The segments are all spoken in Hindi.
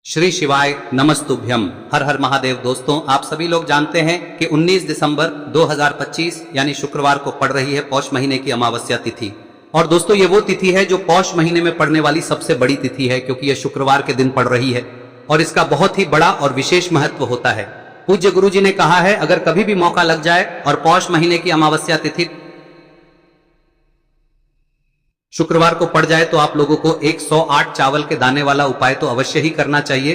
श्री शिवाय नमस्तुभ्यम। हर हर महादेव। दोस्तों, आप सभी लोग जानते हैं कि 19 दिसंबर 2025 यानी शुक्रवार को पड़ रही है पौष महीने की अमावस्या तिथि। और दोस्तों, ये वो तिथि है जो पौष महीने में पड़ने वाली सबसे बड़ी तिथि है, क्योंकि यह शुक्रवार के दिन पड़ रही है और इसका बहुत ही बड़ा और विशेष महत्व होता है। पूज्य गुरु जी ने कहा है, अगर कभी भी मौका लग जाए और पौष महीने की अमावस्या तिथि शुक्रवार को पड़ जाए तो आप लोगों को 108 चावल के दाने वाला उपाय तो अवश्य ही करना चाहिए।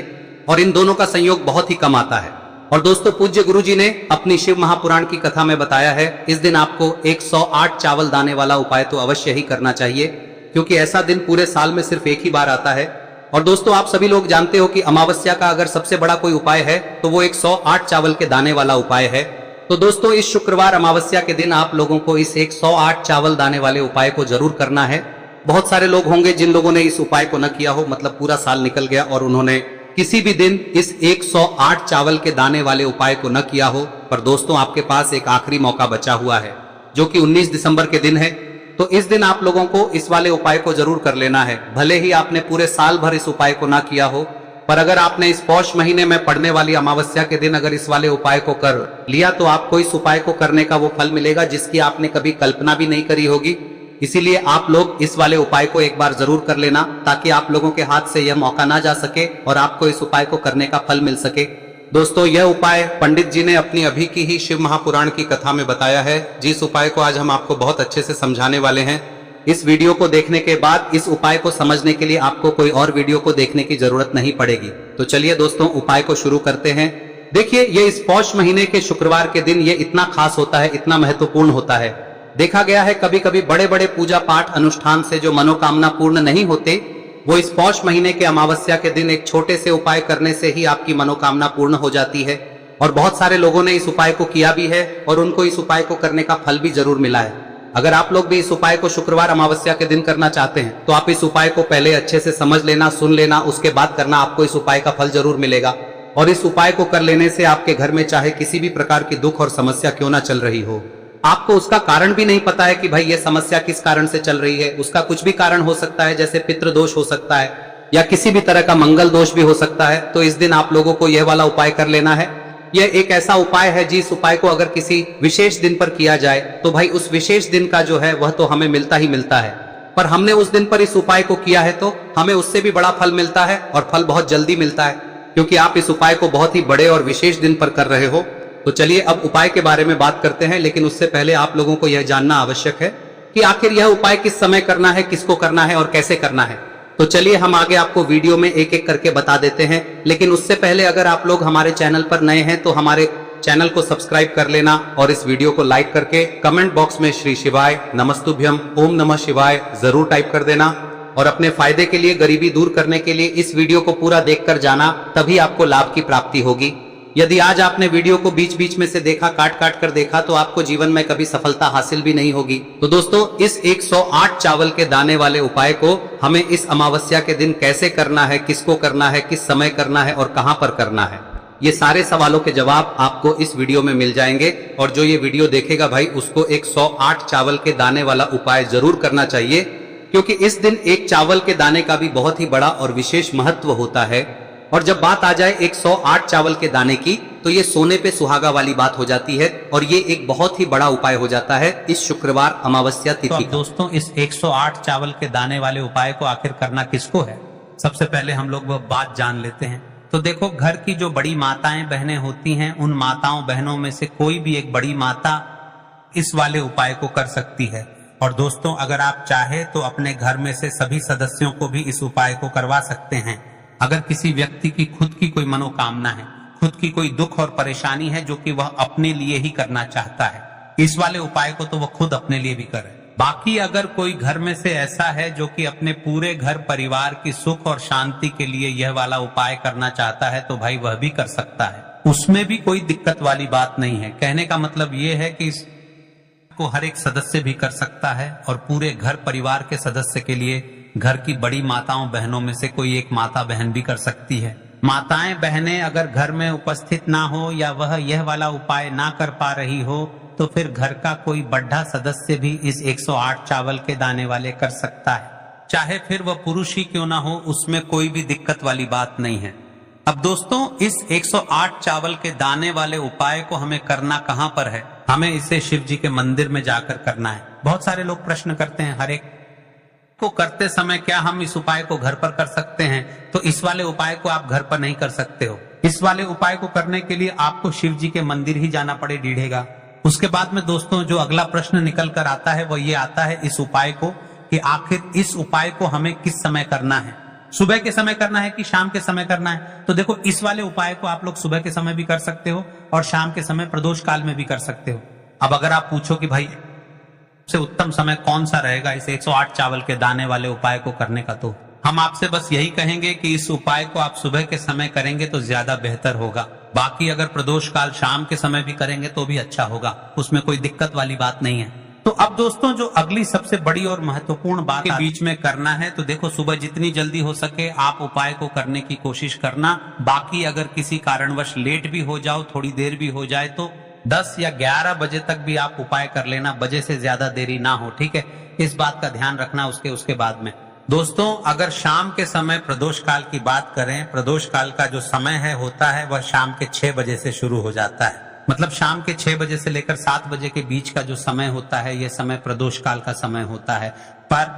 और इन दोनों का संयोग बहुत ही कम आता है। और दोस्तों, पूज्य गुरु जी ने अपनी शिव महापुराण की कथा में बताया है, इस दिन आपको 108 चावल दाने वाला उपाय तो अवश्य ही करना चाहिए, क्योंकि ऐसा दिन पूरे साल में सिर्फ एक ही बार आता है। और दोस्तों, आप सभी लोग जानते हो कि अमावस्या का अगर सबसे बड़ा कोई उपाय है तो वो 108 चावल के दाने वाला उपाय है। तो दोस्तों, इस शुक्रवार अमावस्या के दिन आप लोगों को इस 108 चावल दाने वाले उपाय को जरूर करना है। बहुत सारे लोग होंगे जिन लोगों ने इस उपाय को न किया हो, मतलब पूरा साल निकल गया और उन्होंने किसी भी दिन इस 108 चावल के दाने वाले उपाय को न किया हो। पर दोस्तों, आपके पास एक आखिरी मौका बचा हुआ है, जो कि 19 दिसंबर के दिन है। तो इस दिन आप लोगों को इस वाले उपाय को जरूर कर लेना है। भले ही आपने पूरे साल भर इस उपाय को ना किया हो, पर अगर आपने इस पौष महीने में पड़ने वाली अमावस्या के दिन अगर इस वाले उपाय को कर लिया तो आपको इस उपाय को करने का वो फल मिलेगा जिसकी आपने कभी कल्पना भी नहीं करी होगी। इसीलिए आप लोग इस वाले उपाय को एक बार जरूर कर लेना, ताकि आप लोगों के हाथ से यह मौका ना जा सके और आपको इस उपाय को करने का फल मिल सके। दोस्तों, यह उपाय पंडित जी ने अपनी अभी की ही शिव महापुराण की कथा में बताया है, जिस उपाय को आज हम आपको बहुत अच्छे से समझाने वाले हैं। इस वीडियो को देखने के बाद इस उपाय को समझने के लिए आपको कोई और वीडियो को देखने की जरूरत नहीं पड़ेगी। तो चलिए दोस्तों, उपाय को शुरू करते हैं। देखिए, ये इस पौष महीने के शुक्रवार के दिन ये इतना खास होता है, इतना महत्वपूर्ण होता है। देखा गया है कभी कभी बड़े बड़े पूजा पाठ अनुष्ठान से जो मनोकामना पूर्ण नहीं होते, वो इस पौष महीने के अमावस्या के दिन एक छोटे से उपाय करने से ही आपकी मनोकामना पूर्ण हो जाती है। और बहुत सारे लोगों ने इस उपाय को किया भी है और उनको इस उपाय को करने का फल भी जरूर मिला है। अगर आप लोग भी इस उपाय को शुक्रवार अमावस्या के दिन करना चाहते हैं तो आप इस उपाय को पहले अच्छे से समझ लेना, सुन लेना, उसके बाद करना। आपको इस उपाय का फल जरूर मिलेगा। और इस उपाय को कर लेने से आपके घर में चाहे किसी भी प्रकार की दुख और समस्या क्यों ना चल रही हो, आपको उसका कारण भी नहीं पता है कि भाई ये समस्या किस कारण से चल रही है। उसका कुछ भी कारण हो सकता है, जैसे पितृदोष हो सकता है या किसी भी तरह का मंगल दोष भी हो सकता है। तो इस दिन आप लोगों को यह वाला उपाय कर लेना है। यह एक ऐसा उपाय है जिस उपाय को अगर किसी विशेष दिन पर किया जाए तो भाई उस विशेष दिन का जो है वह तो हमें मिलता ही मिलता है। पर हमने उस दिन पर इस उपाय को किया है तो हमें उससे भी बड़ा फल मिलता है, और फल बहुत जल्दी मिलता है, क्योंकि आप इस उपाय को बहुत ही बड़े और विशेष दिन पर कर रहे हो। तो चलिए अब उपाय के बारे में बात करते हैं, लेकिन उससे पहले आप लोगों को यह जानना आवश्यक है कि आखिर यह उपाय किस समय करना है, किसको करना है और कैसे करना है। तो चलिए हम आगे आपको वीडियो में एक एक करके बता देते हैं। लेकिन उससे पहले अगर आप लोग हमारे चैनल पर नए हैं तो हमारे चैनल को सब्सक्राइब कर लेना और इस वीडियो को लाइक करके कमेंट बॉक्स में श्री शिवाय नमस्तुभ्यम ओम नमः शिवाय जरूर टाइप कर देना। और अपने फायदे के लिए, गरीबी दूर करने के लिए इस वीडियो को पूरा देखकर जाना, तभी आपको लाभ की प्राप्ति होगी। यदि आज आपने वीडियो को बीच बीच में से देखा, काट काट कर देखा, तो आपको जीवन में कभी सफलता हासिल भी नहीं होगी। तो दोस्तों, इस 108 चावल के दाने वाले उपाय को हमें इस अमावस्या के दिन कैसे करना है, किसको करना है, किस समय करना है और कहां पर करना है, ये सारे सवालों के जवाब आपको इस वीडियो में मिल जाएंगे। और जो ये वीडियो देखेगा भाई, उसको 108 चावल के दाने वाला उपाय जरूर करना चाहिए, क्योंकि इस दिन एक चावल के दाने का भी बहुत ही बड़ा और विशेष महत्व होता है। और जब बात आ जाए 108 चावल के दाने की, तो ये सोने पे सुहागा वाली बात हो जाती है और ये एक बहुत ही बड़ा उपाय हो जाता है इस शुक्रवार अमावस्या तिथि। तो दोस्तों, इस 108 चावल के दाने वाले उपाय को आखिर करना किसको है, सबसे पहले हम लोग वह बात जान लेते हैं। तो देखो, घर की जो बड़ी माताएं बहनें होती हैं, उन माताओं बहनों में से कोई भी एक बड़ी माता इस वाले उपाय को कर सकती है। और दोस्तों, अगर आप चाहे तो अपने घर में से सभी सदस्यों को भी इस उपाय को करवा सकते हैं। अगर किसी व्यक्ति की खुद की कोई मनोकामना है, खुद की कोई दुख और परेशानी है जो कि वह अपने लिए ही करना चाहता है, इस वाले उपाय को तो वह खुद अपने लिए भी करे। बाकी अगर कोई घर में से ऐसा है जो कि अपने पूरे घर परिवार की सुख और शांति के लिए यह वाला उपाय करना चाहता है, तो भाई वह भी कर सकता है। उसमें भी कोई दिक्कत वाली बात नहीं है। कहने का मतलब यह है कि इसको हर एक सदस्य भी कर सकता है और पूरे घर परिवार के सदस्य के लिए घर की बड़ी माताओं बहनों में से कोई एक माता बहन भी कर सकती है। माताएं बहनें अगर घर में उपस्थित ना हो या वह यह वाला उपाय ना कर पा रही हो, तो फिर घर का कोई बड़ा सदस्य भी इस 108 चावल के दाने वाले कर सकता है। चाहे फिर वह पुरुष ही क्यों ना हो, उसमें कोई भी दिक्कत वाली बात नहीं है। अब दोस्तों इस 108 चावल के दाने वाले उपाय को हमें करना कहां पर है? हमें इसे शिव जी के मंदिर में जाकर करना है। बहुत सारे लोग प्रश्न करते हैं, हर एक को करते समय क्या हम इस उपाय को घर पर कर सकते हैं? तो इस वाले उपाय को आप घर पर नहीं कर सकते हो। इस वाले उपाय को करने के लिए आपको शिव जी के मंदिर ही जाना पड़ेगा। उसके बाद में दोस्तों जो अगला प्रश्न निकल कर आता है वो ये आता है इस उपाय को कि आखिर इस उपाय को हमें किस समय करना है, सुबह के समय करना है कि शाम के समय करना है? तो देखो इस वाले उपाय को आप लोग सुबह के समय भी कर सकते हो और शाम के समय प्रदोष काल में भी कर सकते हो। अब अगर आप पूछो कि भाई सबसे उत्तम समय कौन सा रहेगा इस 108 चावल के दाने वाले उपाय को करने का, तो हम आपसे बस यही कहेंगे कि इस उपाय को आप सुबह के समय करेंगे तो ज्यादा बेहतर होगा। बाकी अगर प्रदोष काल शाम के समय भी करेंगे तो भी अच्छा होगा, उसमें कोई दिक्कत वाली बात नहीं है। तो अब दोस्तों जो अगली सबसे बड़ी और महत्वपूर्ण बात के बीच में करना है, तो देखो सुबह जितनी जल्दी हो सके आप उपाय को करने की कोशिश करना। बाकी अगर किसी कारणवश लेट भी हो जाओ, थोड़ी देर भी हो जाए, तो 10 या 11 बजे तक भी आप उपाय कर लेना, बजे से ज्यादा देरी ना हो, ठीक है? इस बात का ध्यान रखना उसके बाद में। दोस्तों अगर शाम के समय प्रदोष काल की बात करें, प्रदोष काल का जो समय है होता है वह शाम के 6 बजे से शुरू हो जाता है। मतलब शाम के 6 बजे से लेकर 7 बजे के बीच का जो समय होता है यह समय प्रदोष काल का समय होता है। पर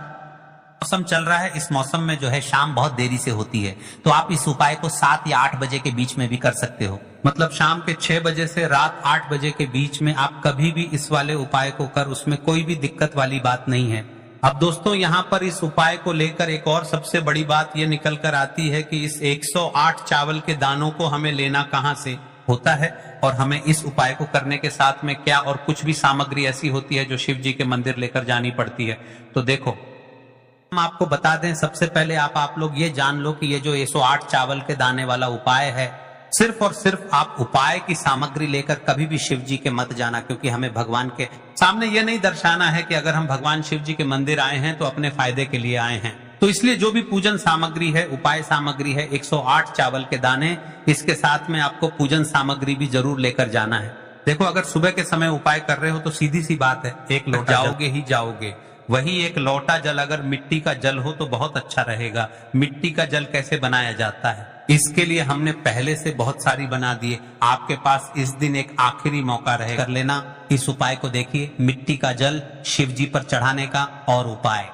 मौसम चल रहा है, इस मौसम में जो है शाम बहुत देरी से होती है, तो आप इस उपाय को 7 या 8 बजे के बीच में भी कर सकते हो। मतलब शाम के 6 बजे से रात 8 बजे के बीच में आप कभी भी इस वाले उपाय को कर, उसमें कोई भी दिक्कत वाली बात नहीं है। अब दोस्तों यहाँ पर इस उपाय को लेकर एक और सबसे बड़ी बात ये निकल कर आती है कि इस 108 चावल के दानों को हमें लेना कहाँ से होता है और हमें इस उपाय को करने के साथ में क्या और कुछ भी सामग्री ऐसी होती है जो शिव जी के मंदिर लेकर जानी पड़ती है। तो देखो हम आपको बता दें, सबसे पहले आप लोग ये जान लो कि ये जो 108 चावल के दाने वाला उपाय है, सिर्फ और सिर्फ आप उपाय की सामग्री लेकर कभी भी शिव जी के मत जाना, क्योंकि हमें भगवान के सामने ये नहीं दर्शाना है कि अगर हम भगवान शिव जी के मंदिर आए हैं तो अपने फायदे के लिए आए हैं। तो इसलिए जो भी पूजन सामग्री है, उपाय सामग्री है 108 चावल के दाने, इसके साथ में आपको पूजन सामग्री भी जरूर लेकर जाना है। देखो अगर सुबह के समय उपाय कर रहे हो तो सीधी सी बात है, एक लोटा जाओगे ही जाओगे। वही एक लोटा जल अगर मिट्टी का जल हो तो बहुत अच्छा रहेगा। मिट्टी का जल कैसे बनाया जाता है इसके लिए हमने पहले से बहुत सारी बना दिए। आपके पास इस दिन एक आखिरी मौका रहेगा, कर लेना इस उपाय को। देखिए मिट्टी का जल शिव जी पर चढ़ाने का और उपाय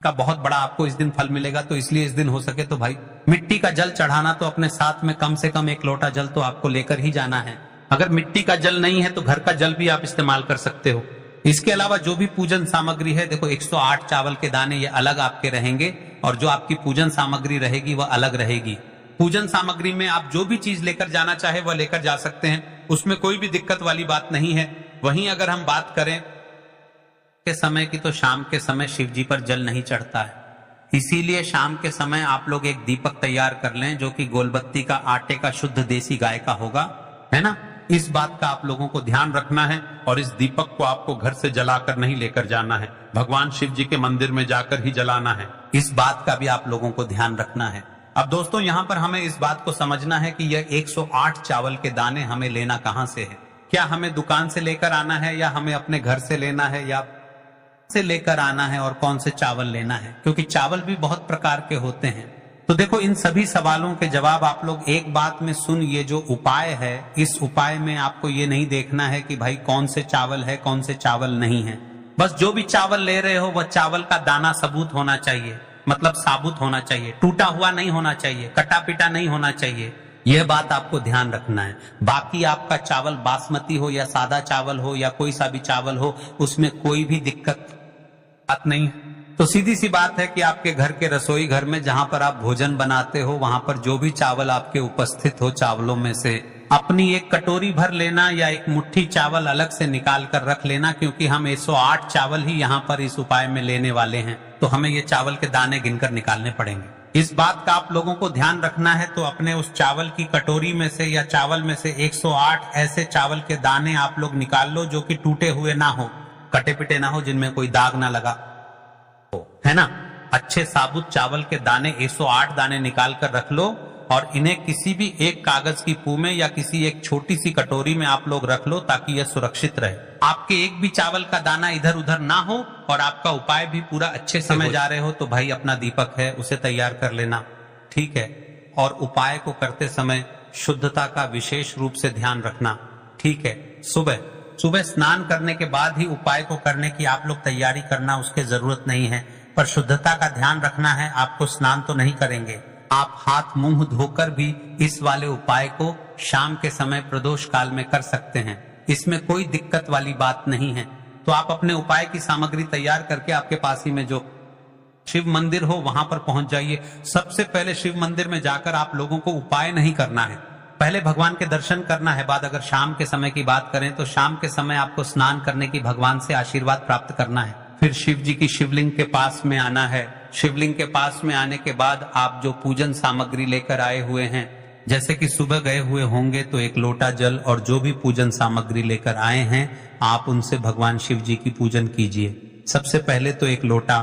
का बहुत बड़ा आपको इस दिन फल मिलेगा। तो इसलिए इस दिन हो सके तो भाई मिट्टी का जल चढ़ाना, तो अपने साथ में कम से कम 1 लोटा जल तो आपको लेकर ही जाना है। अगर मिट्टी का जल नहीं है तो घर का जल भी आप इस्तेमाल कर सकते हो। इसके अलावा जो भी पूजन सामग्री है, देखो 108 चावल के दाने ये अलग आपके रहेंगे और जो आपकी पूजन सामग्री रहेगी वह अलग रहेगी। पूजन सामग्री में आप जो भी चीज लेकर जाना चाहे वह लेकर जा सकते हैं, उसमें कोई भी दिक्कत वाली बात नहीं है। वहीं अगर हम बात करें के समय की, तो शाम के समय शिव जी पर जल नहीं चढ़ता है, इसीलिए शाम के समय आप लोग एक दीपक तैयार कर लें जो कि गोलबत्ती का आटे का शुद्ध देसी गाय का होगा, है ना? इस बात का आप लोगों को ध्यान रखना है और इस दीपक को आपको घर से जलाकर नहीं लेकर जाना है, भगवान शिव जी के मंदिर में जाकर ही जलाना है। इस बात का भी आप लोगों को ध्यान रखना है। अब दोस्तों यहाँ पर हमें इस बात को समझना है कि यह 108 चावल के दाने हमें लेना कहाँ से है। क्या हमें दुकान से लेकर आना है या हमें अपने घर से लेना है या से लेकर आना है और कौन से चावल लेना है, क्योंकि चावल भी बहुत प्रकार के होते हैं। तो देखो इन सभी सवालों के जवाब आप लोग एक बात में सुन, ये जो उपाय है इस उपाय में आपको ये नहीं देखना है कि भाई कौन से चावल है कौन से चावल नहीं है। बस जो भी चावल ले रहे हो वह चावल का दाना सबूत होना चाहिए, मतलब साबुत होना चाहिए, टूटा हुआ नहीं होना चाहिए, कटा पिटा नहीं होना चाहिए। यह बात आपको ध्यान रखना है। बाकी आपका चावल बासमती हो या सादा चावल हो या कोई सा भी चावल हो, उसमें कोई भी दिक्कत बात नहीं। तो सीधी सी बात है कि आपके घर के रसोई घर में जहां पर आप भोजन बनाते हो वहां पर जो भी चावल आपके उपस्थित हो, चावलों में से अपनी एक कटोरी भर लेना या एक मुट्ठी चावल अलग से निकाल कर रख लेना, क्योंकि हम 108 चावल ही यहाँ पर इस उपाय में लेने वाले हैं, तो हमें ये चावल के दाने गिनकर निकालने पड़ेंगे। इस बात का आप लोगों को ध्यान रखना है। तो अपने उस चावल की कटोरी में से या चावल में से 108 ऐसे चावल के दाने आप लोग निकाल लो जो कि टूटे हुए ना हो, कटे पिटे ना हो, जिनमें कोई दाग ना लगा है ना। अच्छे साबुत चावल के दाने 108 दाने निकाल कर रख लो और इन्हें किसी भी एक कागज की पू में या किसी एक छोटी सी कटोरी में आप लोग रख लो ताकि यह सुरक्षित रहे। आपके एक भी चावल का दाना इधर उधर ना हो और आपका उपाय भी पूरा अच्छे समय जा रहे हो, तो भाई अपना दीपक है उसे तैयार कर लेना, ठीक है। और उपाय को करते समय शुद्धता का विशेष रूप से ध्यान रखना। ठीक है, सुबह स्नान करने के बाद ही उपाय को करने की आप लोग तैयारी करना, उसके जरूरत नहीं है, पर शुद्धता का ध्यान रखना है। आपको स्नान तो नहीं करेंगे, आप हाथ मुंह धोकर भी इस वाले उपाय को शाम के समय प्रदोष काल में कर सकते हैं। इसमें कोई दिक्कत वाली बात नहीं है। तो आप अपने उपाय की सामग्री तैयार करके आपके पास ही में जो शिव मंदिर हो वहां पर पहुंच जाइए। सबसे पहले शिव मंदिर में जाकर आप लोगों को उपाय नहीं करना है, पहले भगवान के दर्शन करना है। बाद अगर शाम के समय की बात करें तो शाम के समय आपको स्नान करने की भगवान से आशीर्वाद प्राप्त करना है। फिर शिव जी की शिवलिंग के पास में आना है। शिवलिंग के पास में आने के बाद आप जो पूजन सामग्री लेकर आए हुए हैं, जैसे कि सुबह गए हुए होंगे तो एक लोटा जल और जो भी पूजन सामग्री लेकर आए हैं आप उनसे भगवान शिव जी की पूजन कीजिए। सबसे पहले तो एक लोटा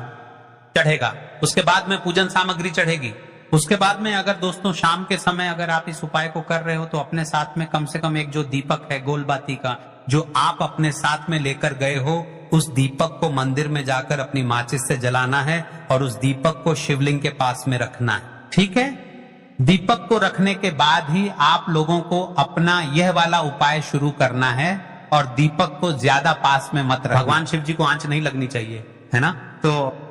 चढ़ेगा, उसके बाद में पूजन सामग्री चढ़ेगी। उसके बाद में अगर दोस्तों शाम के समय अगर आप इस उपाय को कर रहे हो तो अपने साथ में कम से कम एक जो दीपक है गोलबाती का, जो आप अपने साथ में लेकर गए हो, उस दीपक को मंदिर में जाकर अपनी माचिस से जलाना है और उस दीपक को शिवलिंग के पास में रखना है। ठीक है, दीपक को रखने के बाद ही आप लोगों को अपना यह वाला उपाय शुरू करना है और दीपक को ज्यादा पास में मत रखना। भगवान शिव जी को आंच नहीं लगनी चाहिए, है ना। तो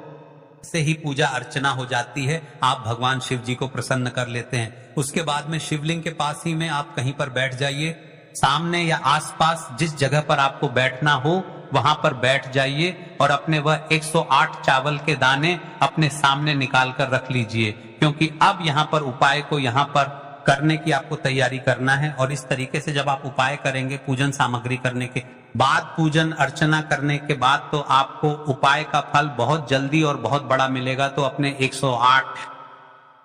से ही पूजा अर्चना हो जाती है, आप भगवान शिव जी को प्रसन्न कर लेते हैं। उसके बाद में शिवलिंग के पास ही में आप कहीं पर बैठ जाइए, सामने या आसपास जिस जगह पर आपको बैठना हो वहां पर बैठ जाइए और अपने वह 108 चावल के दाने अपने सामने निकाल कर रख लीजिए, क्योंकि अब यहाँ पर उपाय को यहाँ पर करने की आपको तैयारी करना है। और इस तरीके से जब आप उपाय करेंगे पूजन सामग्री करने के बाद, पूजन अर्चना करने के बाद, तो आपको उपाय का फल बहुत जल्दी और बहुत बड़ा मिलेगा। तो अपने 108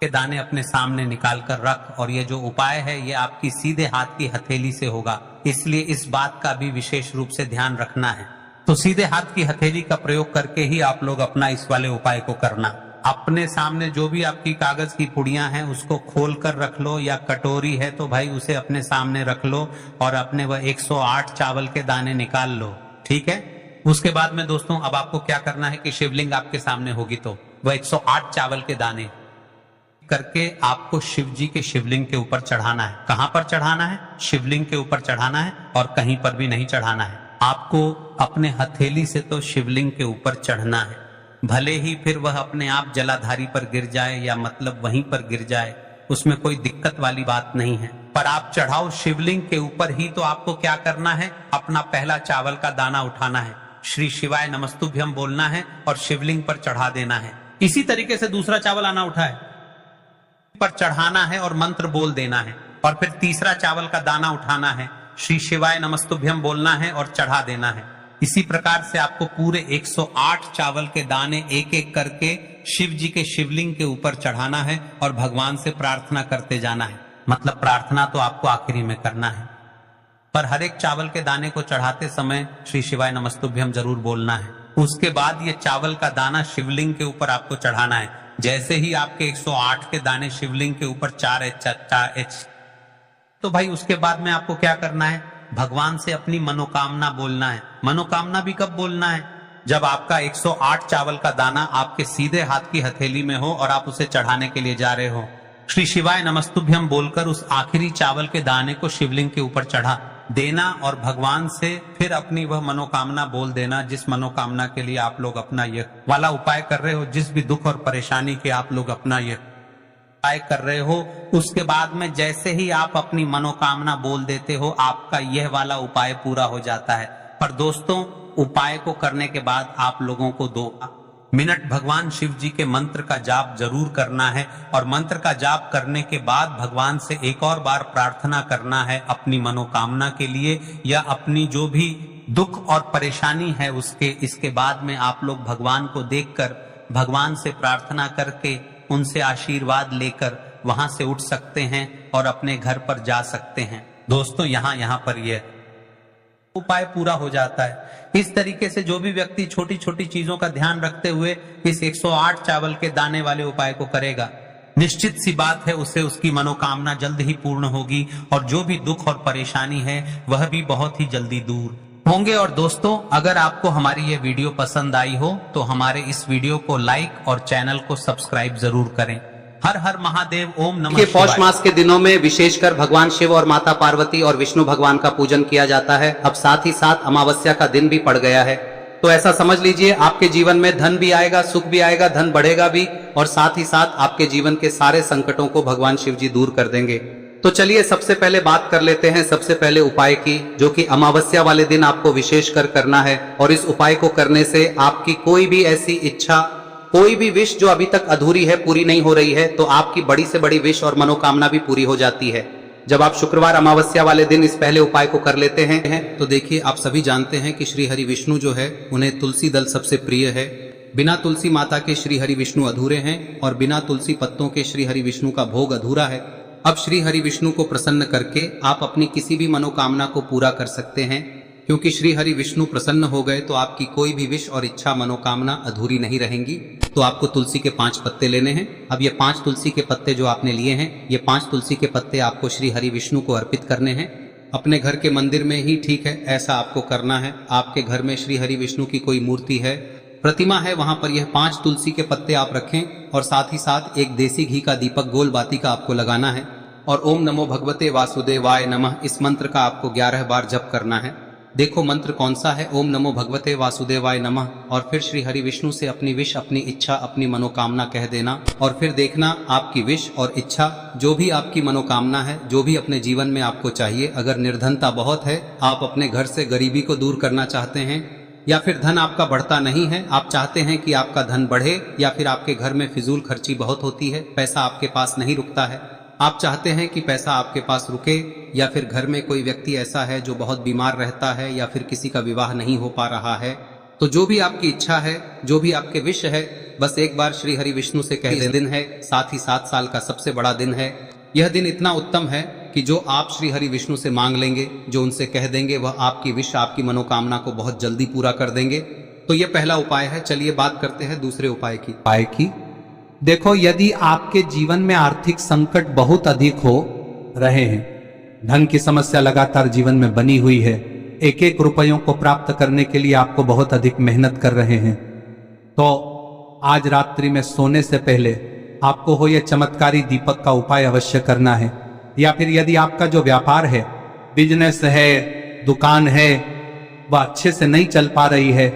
के दाने अपने सामने निकाल कर रख, और ये जो उपाय है ये आपकी सीधे हाथ की हथेली से होगा, इसलिए इस बात का भी विशेष रूप से ध्यान रखना है। तो सीधे हाथ की हथेली का प्रयोग करके ही आप लोग अपना इस वाले उपाय को करना। अपने सामने जो भी आपकी कागज की पुड़ियां हैं उसको खोल कर रख लो, या कटोरी है तो भाई उसे अपने सामने रख लो और अपने वह 108 चावल के दाने निकाल लो। ठीक है, उसके बाद में दोस्तों अब आपको क्या करना है कि शिवलिंग आपके सामने होगी तो वह 108 चावल के दाने करके आपको शिव जी के शिवलिंग के ऊपर चढ़ाना है। कहां पर चढ़ाना है? शिवलिंग के ऊपर चढ़ाना है और कहीं पर भी नहीं चढ़ाना है। आपको अपने हथेली से तो शिवलिंग के ऊपर चढ़ना है, भले ही फिर वह अपने आप जलाधारी पर गिर जाए या मतलब वहीं पर गिर जाए, उसमें कोई दिक्कत वाली बात नहीं है, पर आप चढ़ाओ शिवलिंग के ऊपर ही। तो आपको क्या करना है, अपना पहला चावल का दाना उठाना है, श्री शिवाय नमस्तुभ्यम बोलना है और शिवलिंग पर चढ़ा देना है। इसी तरीके से दूसरा चावल आना उठाए पर चढ़ाना है और मंत्र बोल देना है, और फिर तीसरा चावल का दाना उठाना है, श्री शिवाय नमस्तुभ्यम बोलना है और चढ़ा देना है। इसी प्रकार से आपको पूरे 108 चावल के दाने एक एक करके शिव जी के शिवलिंग के ऊपर चढ़ाना है और भगवान से प्रार्थना करते जाना है। मतलब प्रार्थना तो आपको आखिरी में करना है, पर हर एक चावल के दाने को चढ़ाते समय श्री शिवाय नमस्तुभ्यम जरूर बोलना है। उसके बाद ये चावल का दाना शिवलिंग के ऊपर आपको चढ़ाना है। जैसे ही आपके 108 के दाने शिवलिंग के ऊपर 4 तो भाई उसके बाद में आपको क्या करना है, भगवान से अपनी मनोकामना बोलना है। मनोकामना भी कब बोलना है? जब आपका 108 चावल का दाना आपके सीधे हाथ की हथेली में हो और आप उसे चढ़ाने के लिए जा रहे हो। श्री शिवाय नमस्तुभ्यम बोलकर उस आखिरी चावल के दाने को शिवलिंग के ऊपर चढ़ा देना और भगवान से फिर अपनी वह मनोकामना बोल देना, जिस मनोकामना के लिए आप लोग अपना यह वाला उपाय कर रहे हो, जिस भी दुख और परेशानी के आप लोग अपना यह उपाय कर रहे हो। उसके बाद में जैसे ही आप अपनी मनोकामना बोल देते हो, आपका यह वाला उपाय पूरा हो जाता है। पर दोस्तों, उपाय को करने के बाद आप लोगों को 2 मिनट भगवान शिव जी के मंत्र का जाप जरूर करना है, और मंत्र का जाप करने के बाद भगवान से एक और बार प्रार्थना करना है अपनी मनोकामना के लिए, या अपनी जो भी दुख और परेशानी है उसके। इसके बाद में आप लोग भगवान को देखकर भगवान से प्रार्थना करके उनसे आशीर्वाद लेकर वहां से उठ सकते हैं और अपने घर पर जा सकते हैं। दोस्तों यहाँ पर यह उपाय पूरा हो जाता है। इस तरीके से जो भी व्यक्ति छोटी छोटी चीजों का ध्यान रखते हुए इस 108 चावल के दाने वाले उपाय को करेगा, निश्चित सी बात है उसे उसकी मनोकामना जल्द ही पूर्ण होगी और जो भी दुख और परेशानी है वह भी बहुत ही जल्दी दूर होंगे। और दोस्तों, अगर आपको हमारी ये वीडियो पसंद आई हो तो हमारे इस वीडियो को लाइक और चैनल को सब्सक्राइब जरूर करें। हर हर महादेव, ओम नमः देखिए पौष शिवाय। मास के दिनों में विशेषकर भगवान शिव और माता पार्वती और विष्णु भगवान का पूजन किया जाता है। अब साथ ही साथ अमावस्या का दिन भी पड़ गया है, तो ऐसा समझ लीजिए आपके जीवन में धन भी आएगा, सुख भी आएगा, धन बढ़ेगा भी, और साथ ही साथ आपके जीवन के सारे संकटों को भगवान शिव जी दूर कर देंगे। तो चलिए सबसे पहले बात कर लेते हैं सबसे पहले उपाय की, जो कि अमावस्या वाले दिन आपको विशेषकर करना है। और इस उपाय को करने से आपकी कोई भी ऐसी इच्छा, कोई भी विश जो अभी तक अधूरी है, पूरी नहीं हो रही है, तो आपकी बड़ी से बड़ी विश और मनोकामना भी पूरी हो जाती है जब आप शुक्रवार अमावस्या वाले दिन इस पहले उपाय को कर लेते हैं। तो देखिए आप सभी जानते हैं कि श्री हरि विष्णु जो है उन्हें तुलसी दल सबसे प्रिय है। बिना तुलसी माता के श्री हरि विष्णु अधूरे हैं और बिना तुलसी पत्तों के श्री हरि विष्णु का भोग अधूरा है। अब श्री हरि विष्णु को प्रसन्न करके आप अपनी किसी भी मनोकामना को पूरा कर सकते हैं, क्योंकि श्री हरि विष्णु प्रसन्न हो गए तो आपकी कोई भी विश और इच्छा मनोकामना अधूरी नहीं रहेंगी। तो आपको तुलसी के 5 पत्ते लेने हैं। अब ये 5 तुलसी के पत्ते जो आपने लिए हैं, ये 5 तुलसी के पत्ते आपको श्री हरि विष्णु को अर्पित करने हैं। अपने घर के मंदिर में ही ठीक है, ऐसा आपको करना है। आपके घर में श्री हरि विष्णु की कोई मूर्ति है, प्रतिमा है, वहां पर यह 5 तुलसी के पत्ते आप रखें और साथ ही साथ एक देसी घी का दीपक गोल बाती का आपको लगाना है और ओम नमो भगवते वासुदेवाय नमः इस मंत्र का आपको 11 बार जप करना है। देखो मंत्र कौन सा है, ओम नमो भगवते वासुदेवाय नमः, और फिर श्री हरि विष्णु से अपनी विश, अपनी इच्छा, अपनी मनोकामना कह देना और फिर देखना आपकी विश और इच्छा, जो भी आपकी मनोकामना है, जो भी अपने जीवन में आपको चाहिए। अगर निर्धनता बहुत है, आप अपने घर से गरीबी को दूर करना चाहते हैं, या फिर धन आपका बढ़ता नहीं है, आप चाहते हैं कि आपका धन बढ़े, या फिर आपके घर में फिजूल खर्ची बहुत होती है, पैसा आपके पास नहीं रुकता है, आप चाहते हैं कि पैसा आपके पास रुके, या फिर घर में कोई व्यक्ति ऐसा है जो बहुत बीमार रहता है, या फिर किसी का विवाह नहीं हो पा रहा है, तो जो भी आपकी इच्छा है, जो भी आपके विश है, बस एक बार श्री हरि विष्णु से कह दें। दिन है, साथ ही 7 साल का सबसे बड़ा दिन है। यह दिन इतना उत्तम है कि जो आप श्री हरि विष्णु से मांग लेंगे, जो उनसे कह देंगे, वह आपकी विश, आपकी मनोकामना को बहुत जल्दी पूरा कर देंगे। तो यह पहला उपाय है। चलिए बात करते हैं दूसरे उपाय की। देखो, यदि आपके जीवन में आर्थिक संकट बहुत अधिक हो रहे हैं, धन की समस्या लगातार जीवन में बनी हुई है, एक एक रुपयों को प्राप्त करने के लिए आपको बहुत अधिक मेहनत कर रहे हैं, तो आज रात्रि में सोने से पहले आपको हो यह चमत्कारी दीपक का उपाय अवश्य करना है। या फिर यदि आपका जो व्यापार है, बिजनेस है, दुकान है, वह अच्छे से नहीं चल पा रही है,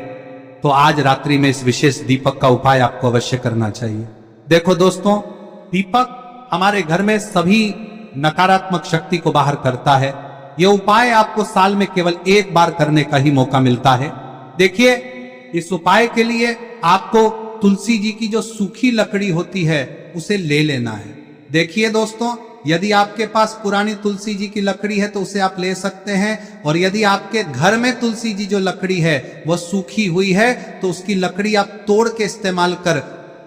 तो आज रात्रि में इस विशेष दीपक का उपाय आपको अवश्य करना चाहिए। देखो दोस्तों, दीपक हमारे घर में सभी नकारात्मक शक्ति को बाहर करता है। यह उपाय आपको साल में केवल 1 बार करने का ही मौका मिलता है। देखिए, इस उपाय के लिए आपको तुलसी जी की जो सूखी लकड़ी होती है उसे ले लेना है। देखिए दोस्तों, यदि आपके पास पुरानी तुलसी जी की लकड़ी है तो उसे आप ले सकते हैं, और यदि आपके घर में तुलसी जी जो लकड़ी है वह सूखी हुई है तो उसकी लकड़ी आप तोड़ के इस्तेमाल कर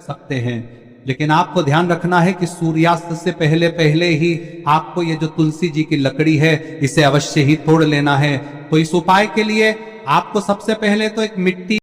सकते हैं। लेकिन आपको ध्यान रखना है कि सूर्यास्त से पहले पहले ही आपको ये जो तुलसी जी की लकड़ी है इसे अवश्य ही तोड़ लेना है। तो इस उपाय के लिए आपको सबसे पहले तो एक मिट्टी